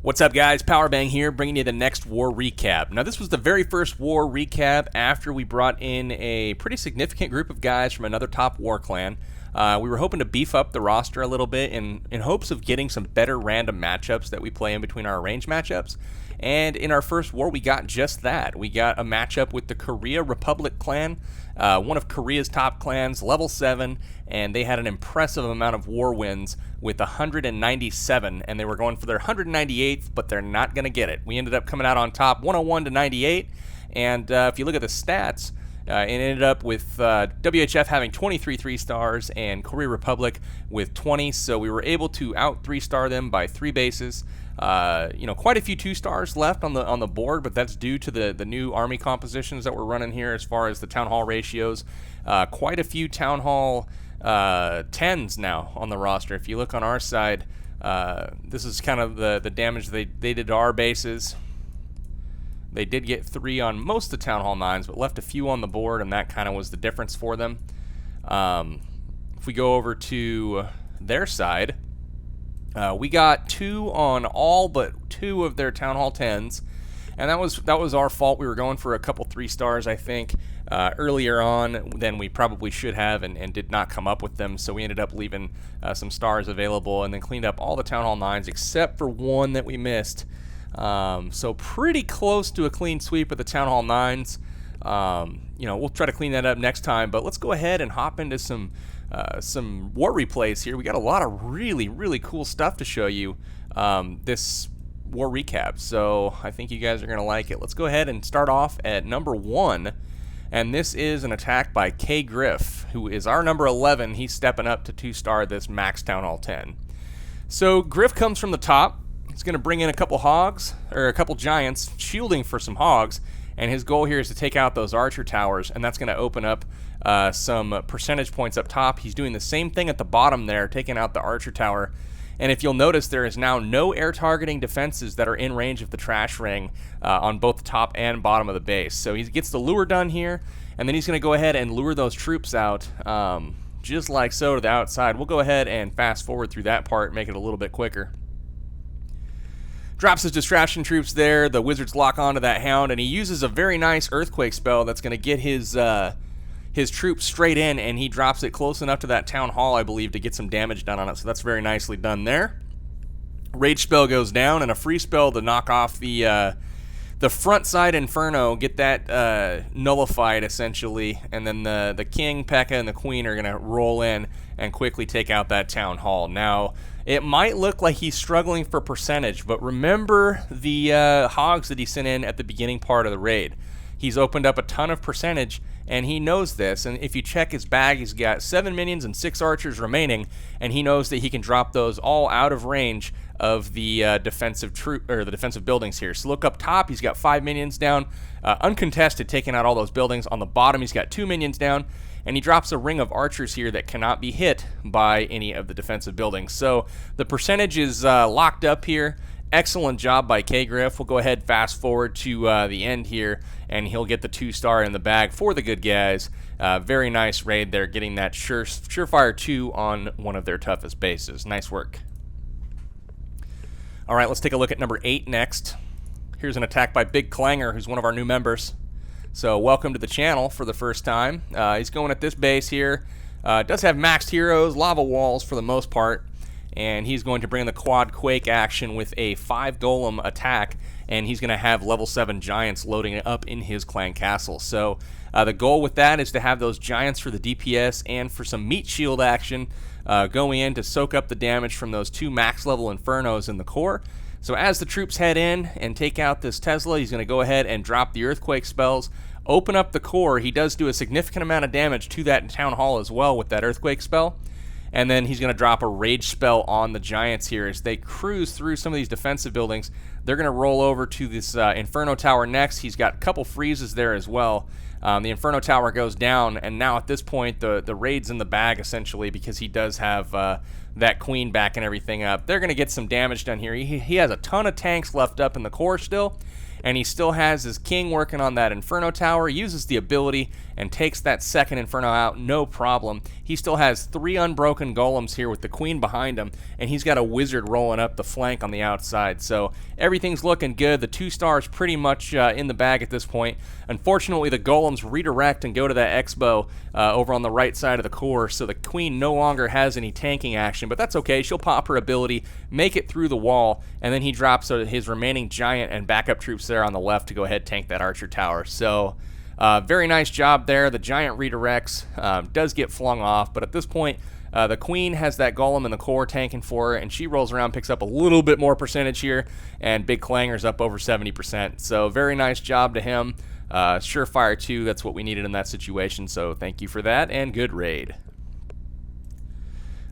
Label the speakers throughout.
Speaker 1: What's up, guys? Powerbang here, bringing you the next war recap. Now, this was the very first war recap after we brought in a pretty significant group of guys from another top war clan. We were hoping to beef up the roster a little bit in hopes of getting some better random matchups that we play in between our arranged matchups. And in our first war, we got just that. We got a matchup with the Korea Republic clan, one of Korea's top clans, level 7, and they had an impressive amount of war wins with 197, and they were going for their 198th, but they're not going to get it. We ended up coming out on top 101 to 98, and if you look at the stats, it ended up with WHF having 23 3-stars and Korea Republic with 20, so we were able to out 3-star them by 3 bases. Quite a few 2-stars left on the board, but that's due to the new army compositions that we're running here as far as the Town Hall ratios. Quite a few Town Hall 10s now on the roster. If you look on our side, this is kind of the damage they did to our bases. They did get 3 on most of the Town Hall 9s, but left a few on the board, and that kind of was the difference for them. If we go over to their side, we got 2 on all but 2 of their Town Hall 10s, and that was our fault. We were going for a couple 3-stars, I think, earlier on than we probably should have, and did not come up with them, so we ended up leaving some stars available and then cleaned up all the Town Hall 9s except for one that we missed. So pretty close to a clean sweep of the Town Hall 9s. We'll try to clean that up next time, but let's go ahead and hop into some war replays here. We got a lot of really cool stuff to show you this war recap, so I think you guys are going to like it. Let's go ahead and start off at number 1, and this is an attack by KGRIF, who is our number 11. He's stepping up to 2-star this max Town Hall 10. So Griff comes from the top. He's going to bring in a couple hogs, or a couple giants, shielding for some hogs, and his goal here is to take out those archer towers, and that's going to open up some percentage points up top. He's doing the same thing at the bottom there, taking out the archer tower, and if you'll notice, there is now no air targeting defenses that are in range of the trash ring on both the top and bottom of the base. So he gets the lure done here, and then he's going to go ahead and lure those troops out, just like so, to the outside. We'll go ahead and fast forward through that part, make it a little bit quicker. Drops his distraction troops there. The wizards lock onto that hound, and he uses a very nice earthquake spell that's going to get his troops straight in, and he drops it close enough to that town hall, I believe, to get some damage done on it. So that's very nicely done there. Rage spell goes down, and a free spell to knock off the front side Inferno, get that nullified essentially, and then the king, P.E.K.K.A, and the queen are going to roll in and quickly take out that town hall. Now, it might look like he's struggling for percentage, but remember the hogs that he sent in at the beginning part of the raid. He's opened up a ton of percentage, and he knows this, and if you check his bag, he's got 7 minions and 6 archers remaining, and he knows that he can drop those all out of range of the defensive buildings here. So look up top, he's got 5 minions down, uncontested, taking out all those buildings. On the bottom, he's got 2 minions down, and he drops a ring of archers here that cannot be hit by any of the defensive buildings. So the percentage is locked up here. Excellent job by KGRIF. We'll go ahead, fast forward to the end here, and he'll get the 2-star in the bag for the good guys. Very nice raid there, getting that surefire 2 on one of their toughest bases. Nice work. All right, let's take a look at number 8 next. Here's an attack by Big Clanger, who's one of our new members. So welcome to the channel for the first time. He's going at this base here. Does have maxed heroes, lava walls for the most part, and he's going to bring the quad quake action with a 5 golem attack, and he's going to have level 7 giants loading up in his clan castle. So the goal with that is to have those giants for the DPS and for some meat shield action going in to soak up the damage from those 2 max level infernos in the core. So as the troops head in and take out this Tesla, he's going to go ahead and drop the earthquake spells, open up the core. He does do a significant amount of damage to that town hall as well with that earthquake spell. And then he's going to drop a rage spell on the giants here as they cruise through some of these defensive buildings. They're going to roll over to this Inferno Tower next. He's got a couple freezes there as well. The Inferno Tower goes down, and now at this point, the raid's in the bag, essentially, because he does have that queen back and everything up. They're going to get some damage done here. He has a ton of tanks left up in the core still, and he still has his king working on that Inferno Tower, uses the ability, and takes that second Inferno out, no problem. He still has 3 unbroken golems here with the queen behind him, and he's got a wizard rolling up the flank on the outside. So everything's looking good. The 2 stars pretty much in the bag at this point. Unfortunately, the golems redirect and go to that X-bow over on the right side of the core, so the queen no longer has any tanking action, but that's okay. She'll pop her ability, make it through the wall, and then he drops his remaining giant and backup troops there on the left to go ahead and tank that archer tower. So very nice job there. The giant redirects, does get flung off, but at this point, the queen has that golem in the core tanking for her, and she rolls around, picks up a little bit more percentage here, and big clanger's up over 70%. So very nice job to him. Surefire 2, that's what we needed in that situation, so thank you for that, and good raid.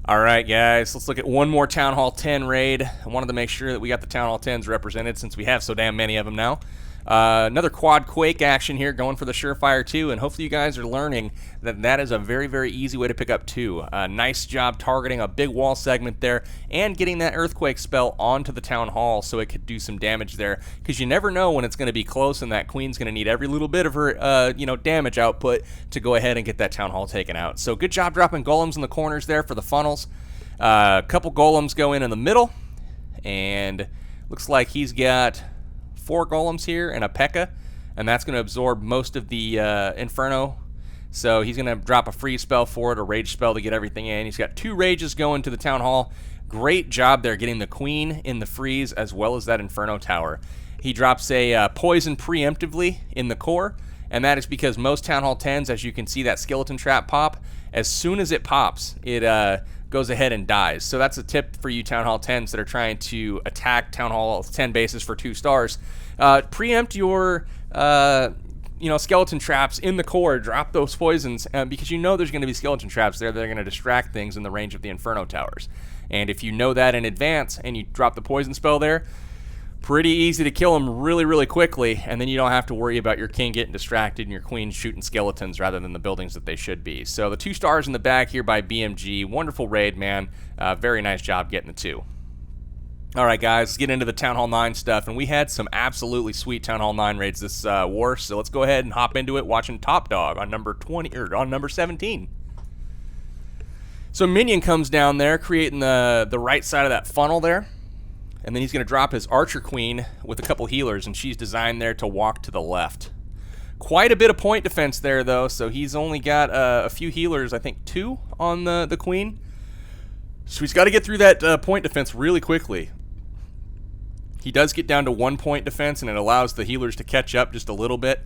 Speaker 1: Alright guys, let's look at one more Town Hall 10 raid. I wanted to make sure that we got the Town Hall 10s represented since we have so damn many of them now. Another quad quake action here, going for the Surefire 2, and hopefully you guys are learning that that is a very, very easy way to pick up 2. Nice job targeting a big wall segment there and getting that earthquake spell onto the Town Hall so it could do some damage there, because you never know when it's going to be close and that queen's going to need every little bit of her damage output to go ahead and get that Town Hall taken out. So good job dropping golems in the corners there for the funnels. A couple golems go in the middle, and looks like he's got 4 golems here and a P.E.K.K.A, and that's going to absorb most of the Inferno. So he's going to drop a free spell for it, a rage spell to get everything in. He's got 2 rages going to the Town Hall. Great job there getting the queen in the freeze as well as that Inferno Tower. He drops a poison preemptively in the core, and that is because most Town Hall 10s, as you can see that skeleton trap pop, as soon as it pops, it goes ahead and dies. So that's a tip for you Town Hall 10s that are trying to attack Town Hall 10 bases for 2 stars. Preempt your skeleton traps in the core, drop those poisons, because you know there's going to be skeleton traps there that are going to distract things in the range of the Inferno Towers. And if you know that in advance and you drop the poison spell there, pretty easy to kill them really, really quickly, and then you don't have to worry about your king getting distracted and your queen shooting skeletons rather than the buildings that they should be. So the 2 stars in the back here by BMG. Wonderful raid, man. Very nice job getting the 2. All right, guys, let's get into the Town Hall 9 stuff, and we had some absolutely sweet Town Hall 9 raids this war, so let's go ahead and hop into it watching Top Dog on number 20 or on number 17. So Minion comes down there, creating the right side of that funnel there. And then he's going to drop his Archer Queen with a couple healers, and she's designed there to walk to the left. Quite a bit of point defense there, though, so he's only got a few healers, I think 2 on the Queen. So he's got to get through that point defense really quickly. He does get down to 1 point defense, and it allows the healers to catch up just a little bit.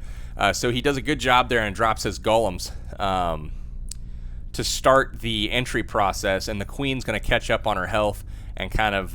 Speaker 1: So he does a good job there and drops his golems to start the entry process, and the Queen's going to catch up on her health and kind of,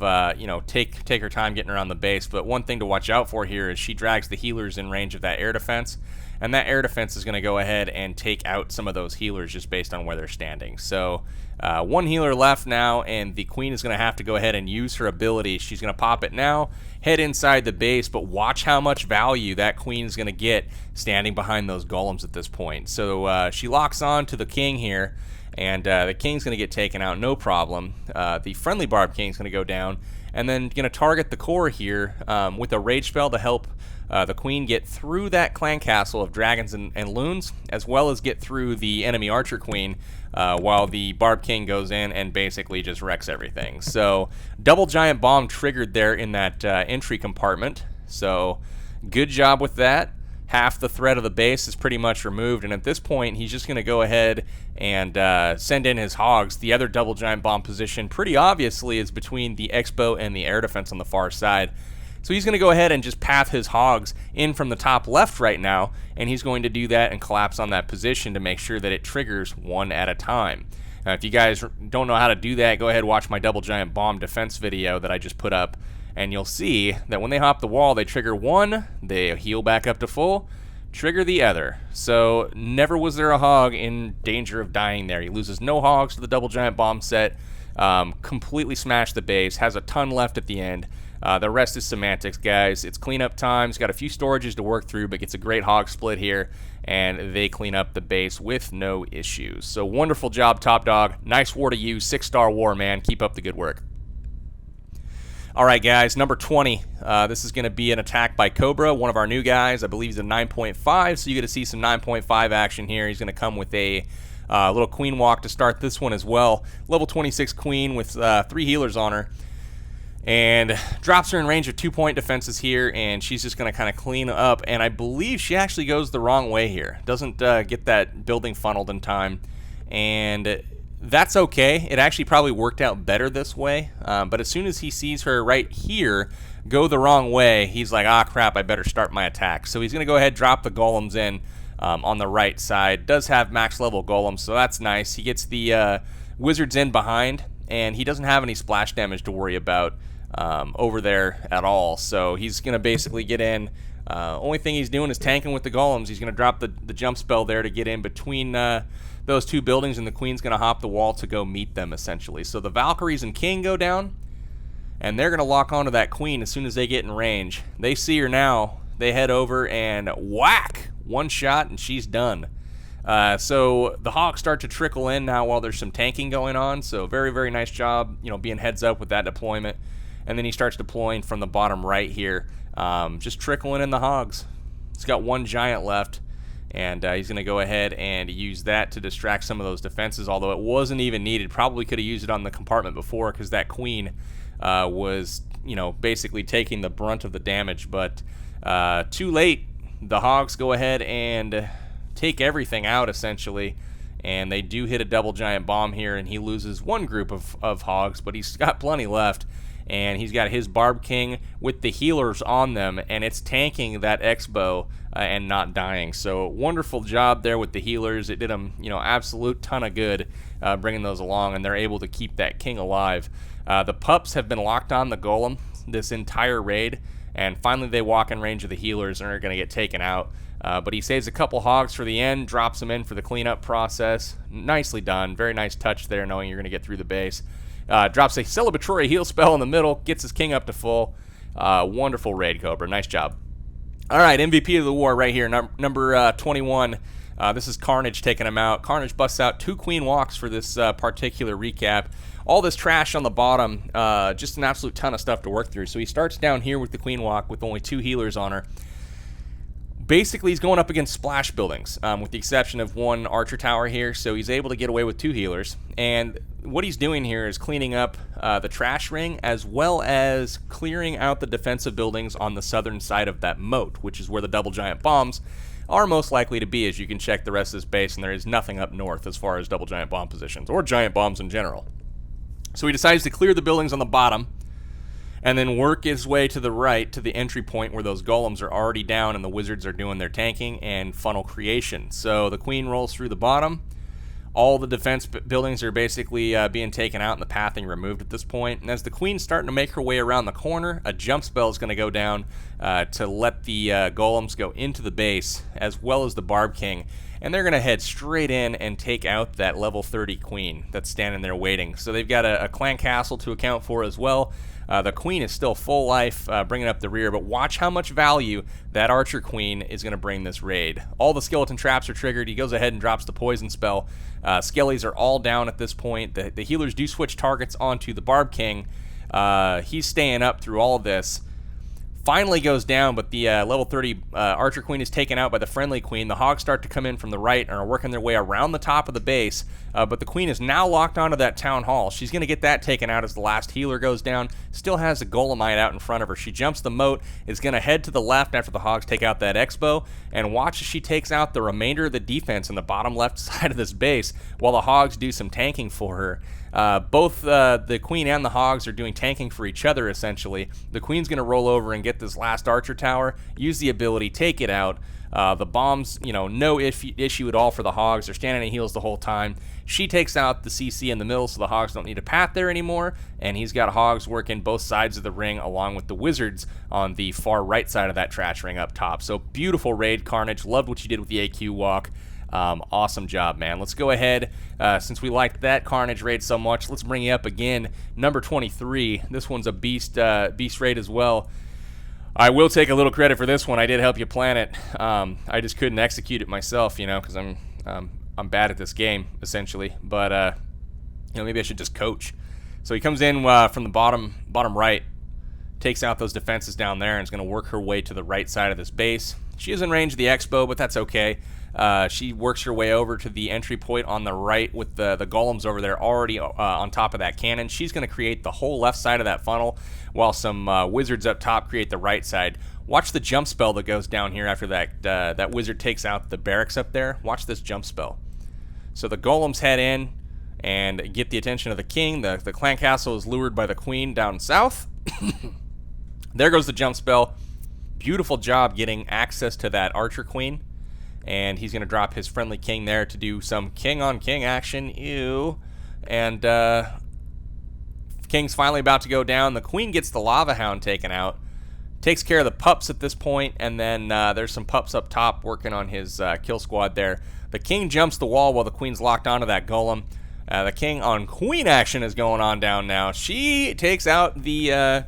Speaker 1: take her time getting around the base. But one thing to watch out for here is she drags the healers in range of that air defense, and that air defense is going to go ahead and take out some of those healers just based on where they're standing. So 1 healer left now, and the Queen is going to have to go ahead and use her ability. She's going to pop it now, head inside the base, but watch how much value that Queen is going to get standing behind those golems at this point. So she locks on to the king here, and the king's going to get taken out, no problem. The friendly Barb King's going to go down, and then going to target the core here with a rage spell to help the Queen get through that clan castle of dragons and loons, as well as get through the enemy Archer Queen, while the Barb King goes in and basically just wrecks everything. So double giant bomb triggered there in that entry compartment, so good job with that. Half the threat of the base is pretty much removed, and at this point he's just going to go ahead and send in his Hogs. The other double giant bomb position pretty obviously is between the X-bow and the air defense on the far side. So he's going to go ahead and just path his Hogs in from the top left right now, and he's going to do that and collapse on that position to make sure that it triggers 1 at a time. Now, if you guys don't know how to do that, go ahead and watch my double giant bomb defense video that I just put up, and you'll see that when they hop the wall, they trigger 1, they heal back up to full, trigger the other. So never was there a Hog in danger of dying there. He loses no Hogs to the double giant bomb set, completely smashed the base, has a ton left at the end. The rest is semantics, guys. It's cleanup time. He's got a few storages to work through, but gets a great Hog split here, and they clean up the base with no issues. So wonderful job, Top Dog. Nice war to you. 6-star war, man. Keep up the good work. All right, guys, number 20. This is going to be an attack by Cobra, one of our new guys. I believe he's a 9.5, so you get to see some 9.5 action here. He's going to come with a little queen walk to start this one as well. Level 26 queen with 3 healers on her. And drops her in range of 2-point defenses here, and she's just going to kind of clean up. And I believe she actually goes the wrong way here. Doesn't get that building funneled in time. And that's okay. It actually probably worked out better this way. But as soon as he sees her right here go the wrong way, he's like, ah, crap, I better start my attack. So he's going to go ahead, drop the golems in on the right side. Does have max level golems, so that's nice. He gets the wizards in behind, and he doesn't have any splash damage to worry about over there at all. So he's going to basically get in. Only thing he's doing is tanking with the golems. He's going to drop the jump spell there to get in between those 2 buildings, and the queen's going to hop the wall to go meet them, essentially. So the Valkyries and King go down, and they're going to lock onto that queen as soon as they get in range. They see her now. They head over and whack! 1 shot, and she's done. So the Hogs start to trickle in now while there's some tanking going on. So very, very nice job, being heads up with that deployment. And then he starts deploying from the bottom right here, just trickling in the Hogs. He's got 1 giant left. And he's going to go ahead and use that to distract some of those defenses, although it wasn't even needed. Probably could have used it on the compartment before because that queen was, basically taking the brunt of the damage. But too late. The Hogs go ahead and take everything out, essentially. And they do hit a double giant bomb here, and he loses 1 group of Hogs, but he's got plenty left. And he's got his Barb King with the healers on them, and it's tanking that X-Bow and not dying. So wonderful job there with the healers. It did them, absolute ton of good bringing those along, and they're able to keep that King alive. The pups have been locked on the Golem this entire raid, and finally they walk in range of the healers and are going to get taken out. But he saves a couple Hogs for the end, drops them in for the cleanup process. Nicely done. Very nice touch there, knowing you're going to get through the base. Drops a celebratory heal spell in the middle, gets his King up to full. Wonderful raid, Cobra. Nice job. All right, MVP of the war right here, number 21. This is Carnage taking him out. Carnage busts out 2 queen walks for this particular recap. All this trash on the bottom, just an absolute ton of stuff to work through. So he starts down here with the queen walk with only 2 healers on her. Basically, he's going up against splash buildings, with the exception of 1 archer tower here, so he's able to get away with 2 healers. And what he's doing here is cleaning up the trash ring, as well as clearing out the defensive buildings on the southern side of that moat, which is where the double giant bombs are most likely to be, as you can check the rest of this base, and there is nothing up north as far as double giant bomb positions, or giant bombs in general. So he decides to clear the buildings on the bottom, and then work his way to the right to the entry point where those golems are already down and the wizards are doing their tanking and funnel creation. So the queen rolls through the bottom. All the defense buildings are basically being taken out and the pathing removed at this point. And as the queen's starting to make her way around the corner, a jump spell is going to go down to let the golems go into the base, as well as the Barb King. And they're going to head straight in and take out that level 30 queen that's standing there waiting. So they've got a clan castle to account for as well. The queen is still full life, bringing up the rear, but watch how much value that archer queen is going to bring this raid. All the skeleton traps are triggered. He goes ahead and drops the poison spell. Skellies are all down at this point. The healers do switch targets onto the Barb King. He's staying up through all of this. Finally goes down, but the level 30 archer queen is taken out by the friendly queen. The Hogs start to come in from the right and are working their way around the top of the base, but the queen is now locked onto that town hall. She's going to get that taken out as the last healer goes down. Still has a golemite out in front of her. She jumps the moat, is going to head to the left after the Hogs take out that X-Bow, and watch as she takes out the remainder of the defense in the bottom left side of this base while the Hogs do some tanking for her. Both the queen and the Hogs are doing tanking for each other, essentially. The queen's going to roll over and get this last archer tower, use the ability, take it out. The bombs, no issue at all for the Hogs. They're standing in heals the whole time. She takes out the CC in the middle, so the Hogs don't need a path there anymore, and he's got Hogs working both sides of the ring along with the wizards on the far right side of that trash ring up top. So beautiful raid, Carnage. Loved what you did with the AQ walk. Awesome job, man. Let's go ahead, since we liked that Carnage raid so much, let's bring you up again, number 23. This one's a beast raid as well. I will take a little credit for this one. I did help you plan it. I just couldn't execute it myself, because I'm bad at this game, essentially. But maybe I should just coach. So he comes in from the bottom right, takes out those defenses down there and is going to work her way to the right side of this base. She is in range of the X-Bow, but that's okay. She works her way over to the entry point on the right with the golems over there already on top of that cannon. She's going to create the whole left side of that funnel, while some wizards up top create the right side. Watch the jump spell that goes down here after that wizard takes out the barracks up there. Watch this jump spell. So the golems head in and get the attention of the king. The clan castle is lured by the queen down south. There goes the jump spell. Beautiful job getting access to that archer queen. And he's going to drop his friendly king there to do some king-on-king action. Ew. And king's finally about to go down. The queen gets the lava hound taken out. Takes care of the pups at this point, and then there's some pups up top working on his kill squad there. The king jumps the wall while the queen's locked onto that golem. The king on queen action is going on down now. She takes out the...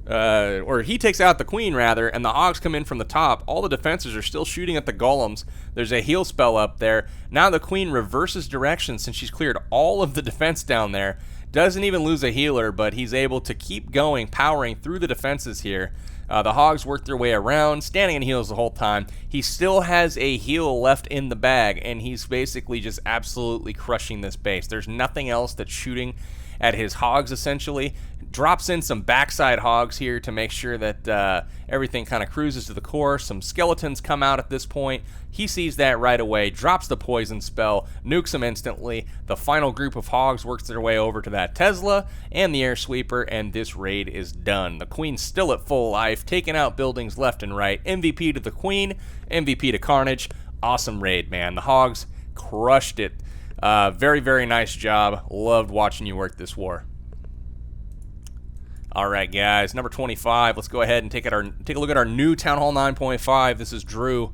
Speaker 1: or he takes out the queen, rather, and the Hogs come in from the top. All the defenses are still shooting at the golems. There's a heal spell up there. Now the queen reverses direction since she's cleared all of the defense down there. Doesn't even lose a healer, but he's able to keep going, powering through the defenses here. The Hogs work their way around, standing in heals the whole time. He still has a heal left in the bag, and he's basically just absolutely crushing this base. There's nothing else that's shooting at his Hogs, essentially. Drops in some backside Hogs here to make sure that everything kind of cruises to the core. Some skeletons come out at this point. He sees that right away, drops the poison spell, nukes them instantly. The final group of Hogs works their way over to that Tesla and the air sweeper, and this raid is done. The queen's still at full life, taking out buildings left and right. MVP to the queen, MVP to Carnage. Awesome raid, man. The Hogs crushed it. Very, very nice job. Loved watching you work this war. All right, guys, number 25. Let's go ahead and take a look at our new Town Hall 9.5. This is Drew.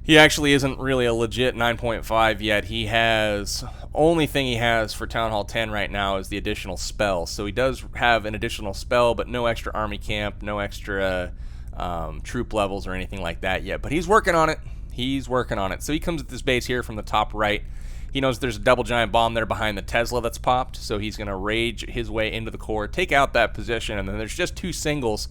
Speaker 1: He actually isn't really a legit 9.5 yet. He has, only thing he has for Town Hall 10 right now is the additional spell. So he does have an additional spell, but no extra army camp, no extra troop levels or anything like that yet. But he's working on it. He's working on it. So he comes at this base here from the top right. He knows there's a double giant bomb there behind the Tesla that's popped, so he's going to rage his way into the core, take out that position, and then there's just two singles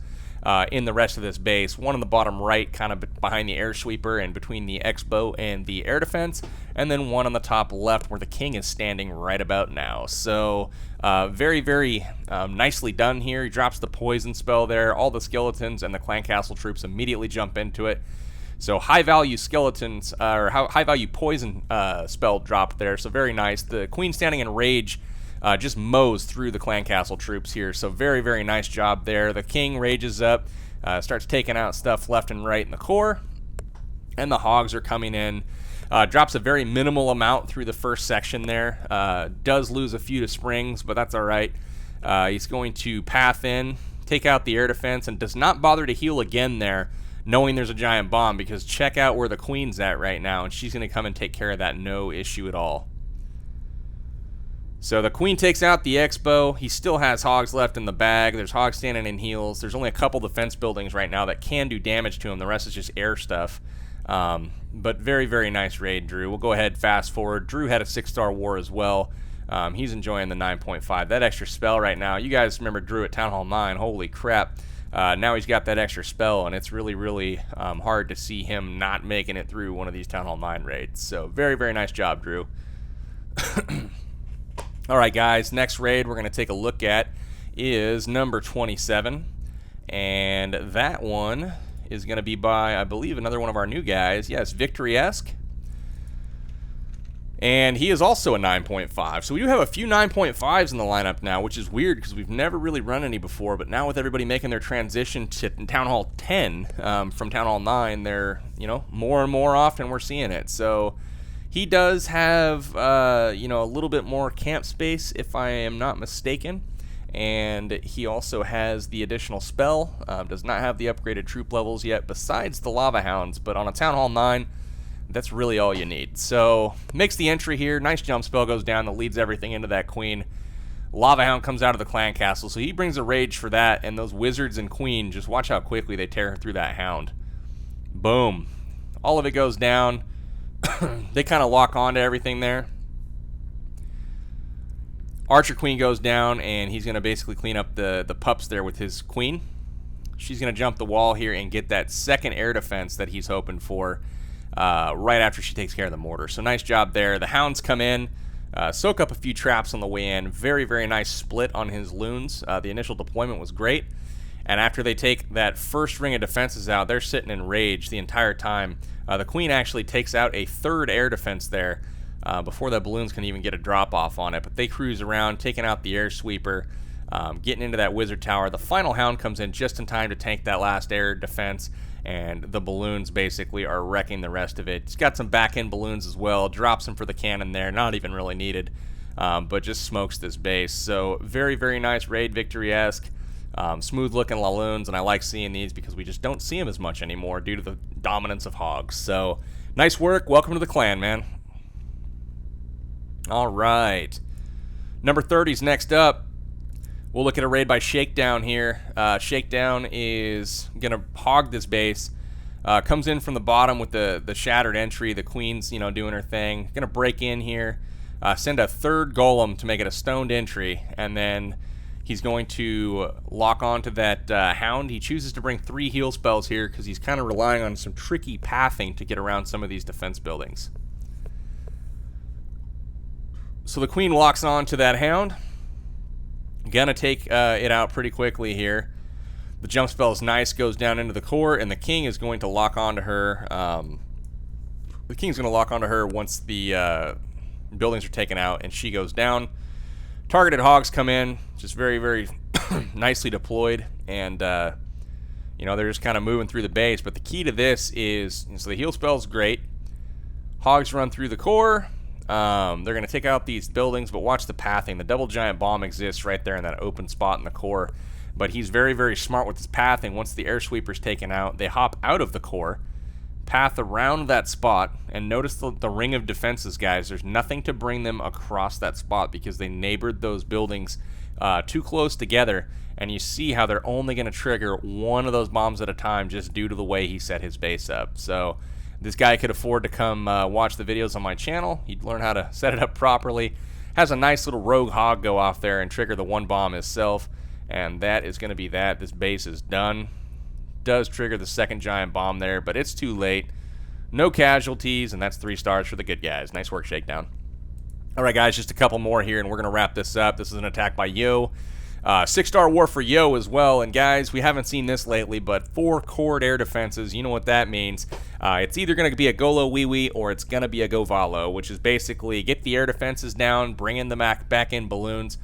Speaker 1: in the rest of this base. One on the bottom right, kind of behind the air sweeper and between the X-Bow and the air defense, and then one on the top left where the king is standing right about now. So very, very nicely done here. He drops the poison spell there. All the skeletons and the clan castle troops immediately jump into it. So high-value skeletons, or high-value poison spell dropped there, so very nice. The queen standing in rage just mows through the clan castle troops here, so very, very nice job there. The king rages up, starts taking out stuff left and right in the core, and the Hogs are coming in. Drops a very minimal amount through the first section there. Does lose a few to springs, but that's all right. He's going to path in, take out the air defense, and does not bother to heal again there, knowing there's a giant bomb, because check out where the queen's at right now, and she's going to come and take care of that, no issue at all. So the queen takes out the X-Bow. He still has Hogs left in the bag. There's Hogs standing in heals. There's only a couple defense buildings right now that can do damage to him. The rest is just air stuff. But very, very nice raid, Drew. We'll go ahead, fast forward. Drew had a 6-star war as well. He's enjoying the 9.5. That extra spell right now, you guys remember Drew at Town Hall 9. Holy crap. Now he's got that extra spell, and it's really, really hard to see him not making it through one of these Town Hall 9 raids. So very, very nice job, Drew. All right, guys, next raid we're going to take a look at is number 27, and that one is going to be by, I believe, another one of our new guys. Yes, Victoryesque. And he is also a 9.5. So we do have a few 9.5s in the lineup now, which is weird because we've never really run any before. But now with everybody making their transition to Town Hall 10 from Town Hall 9, they're, more and more often we're seeing it. So he does have, a little bit more camp space, if I am not mistaken. And he also has the additional spell. Does not have the upgraded troop levels yet, besides the Lava Hounds. But on a Town Hall 9... that's really all you need. So, makes the entry here. Nice jump spell goes down that leads everything into that queen. Lava Hound comes out of the clan castle, so he brings a rage for that. And those wizards and queen, just watch how quickly they tear through that hound. Boom. All of it goes down. They kind of lock onto everything there. Archer Queen goes down, and he's going to basically clean up the pups there with his queen. She's going to jump the wall here and get that second air defense that he's hoping for right after she takes care of the mortar. So nice job there. The hounds come in, soak up a few traps on the way in. Very, very nice split on his loons. The initial deployment was great. And after they take that first ring of defenses out, they're sitting in rage the entire time. The queen actually takes out a third air defense there before the balloons can even get a drop off on it. But they cruise around, taking out the air sweeper, getting into that wizard tower. The final hound comes in just in time to tank that last air defense, and the balloons basically are wrecking the rest of it. It's got some back end balloons as well, drops them for the cannon there, not even really needed, but just smokes this base. So very, very nice raid, Victoryesque. Smooth looking Laloons, and I like seeing these because we just don't see them as much anymore due to the dominance of Hogs. So nice work. Welcome to the clan, man. All right, number 30's next up. We'll look at a raid by Shakedown here. Shakedown is gonna hog this base. Comes in from the bottom with the shattered entry. The queen's doing her thing. Gonna break in here, send a third golem to make it a stoned entry, and then he's going to lock onto that hound. He chooses to bring 3 heal spells here because he's kind of relying on some tricky pathing to get around some of these defense buildings. So the queen locks on to that hound. Gonna take it out pretty quickly here. The jump spell is nice, goes down into the core, and the king is going to lock onto her. The king's going to lock onto her once the buildings are taken out, and she goes down. Targeted hogs come in, just very, very nicely deployed, and they're just kind of moving through the base. But the key to this is, so the heal spell is great. Hogs run through the core. They're going to take out these buildings, but watch the pathing. The double giant bomb exists right there in that open spot in the core, but he's very, very smart with his pathing. Once the air sweeper's taken out, they hop out of the core, path around that spot, and notice the ring of defenses, guys. There's nothing to bring them across that spot because they neighbored those buildings too close together, and you see how they're only going to trigger one of those bombs at a time just due to the way he set his base up. So this guy could afford to come watch the videos on my channel. He'd learn how to set it up properly. Has a nice little rogue hog go off there and trigger the one bomb himself, and that is going to be that. This base is done. Does trigger the second giant bomb there, but it's too late. No casualties, and that's 3 stars for the good guys. Nice work, Shakedown. All right, guys, just a couple more here, and we're going to wrap this up. This is an attack by Yo. 6-star war for Yo as well, and guys, we haven't seen this lately, but 4 cored air defenses, you know what that means. It's either going to be a Golo Wee Wee or it's going to be a Go Valo, which is basically get the air defenses down, bring in the back in balloons,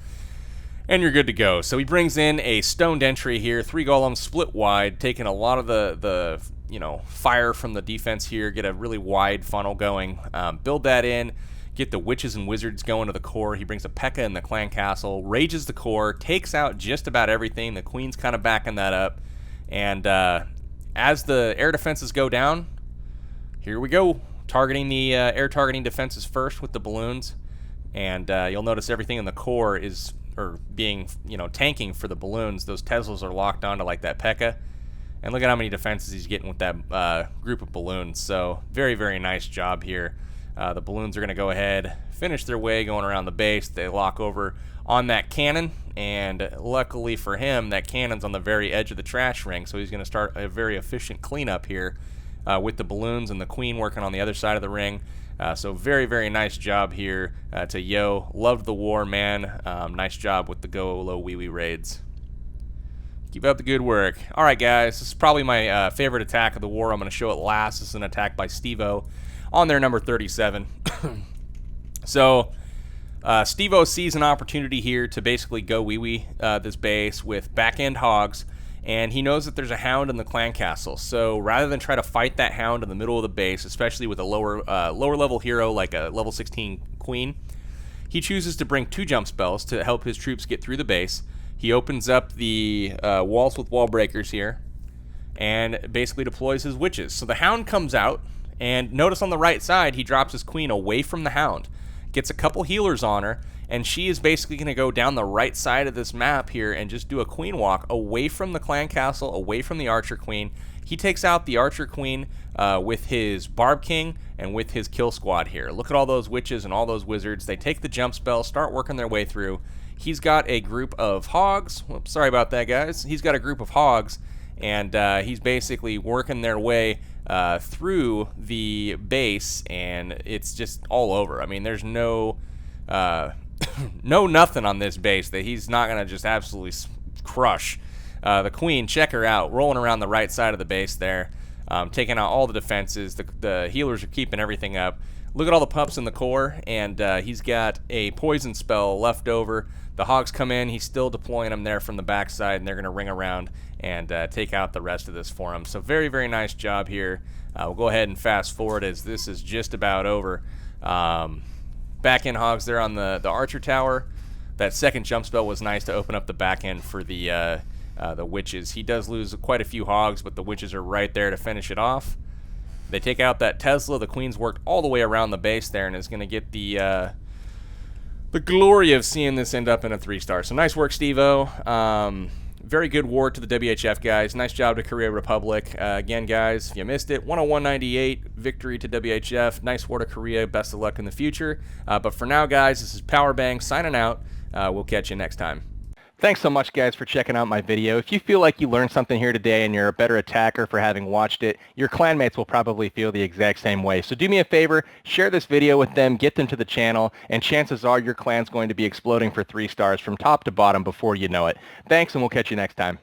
Speaker 1: and you're good to go. So he brings in a stoned entry here, 3 golems split wide, taking a lot of the fire from the defense here, get a really wide funnel going, build that in, get the witches and wizards going to the core. He brings a P.E.K.K.A. in the clan castle, rages the core, takes out just about everything. The queen's kind of backing that up, and as the air defenses go down, here we go, targeting the air targeting defenses first with the balloons, and you'll notice everything in the core is being tanking for the balloons. Those Teslas are locked onto like that P.E.K.K.A. And look at how many defenses he's getting with that group of balloons. So very, very nice job here. The balloons are going to go ahead, finish their way going around the base. They lock over on that cannon, and luckily for him, that cannon's on the very edge of the trash ring, so he's going to start a very efficient cleanup here with the balloons and the queen working on the other side of the ring. So very, very nice job here to Yo. Loved the war, man. Nice job with the Golo Wee Wee raids. Keep up the good work. All right, guys, this is probably my favorite attack of the war. I'm going to show it last. This is an attack by SteveO on their number 37. So SteveO sees an opportunity here to basically go Wee Wee this base with back-end hogs, and he knows that there's a hound in the clan castle. So rather than try to fight that hound in the middle of the base, especially with a lower level hero like a level 16 queen, he chooses to bring 2 jump spells to help his troops get through the base. He opens up the walls with wall breakers here and basically deploys his witches. So the hound comes out, and notice on the right side he drops his queen away from the hound, gets a couple healers on her, and she is basically going to go down the right side of this map here and just do a queen walk away from the clan castle, away from the archer queen. He takes out the archer queen with his barb king and with his kill squad here. Look at all those witches and all those wizards. They take the jump spell, start working their way through. He's got a group of hogs. Whoops, sorry about that, guys. He's got a group of hogs, and he's basically working their way through the base, and it's just all over. I mean, there's no nothing on this base that he's not going to just absolutely crush. The queen, check her out, rolling around the right side of the base there, taking out all the defenses. The healers are keeping everything up. Look at all the pups in the core, and he's got a poison spell left over. The hogs come in, he's still deploying them there from the backside, and they're going to ring around and take out the rest of this for him. So very, very nice job here. We'll go ahead and fast forward as this is just about over. Back end hogs there on the archer tower. That second jump spell was nice to open up the back end for the witches. He does lose quite a few hogs, but the witches are right there to finish it off. They take out that Tesla. The queen's worked all the way around the base there and is going to get the glory of seeing this end up in a 3-star. So nice work, SteveO. Very good war to the WHF guys. Nice job to Korea Republic. Again, guys, if you missed it, 101.98 victory to WHF. Nice war to Korea. Best of luck in the future. But for now, guys, this is Powerbang signing out. We'll catch you next time. Thanks so much, guys, for checking out my video. If you feel like you learned something here today and you're a better attacker for having watched it, your clanmates will probably feel the exact same way. So do me a favor, share this video with them, get them to the channel, and chances are your clan's going to be exploding for 3 stars from top to bottom before you know it. Thanks, and we'll catch you next time.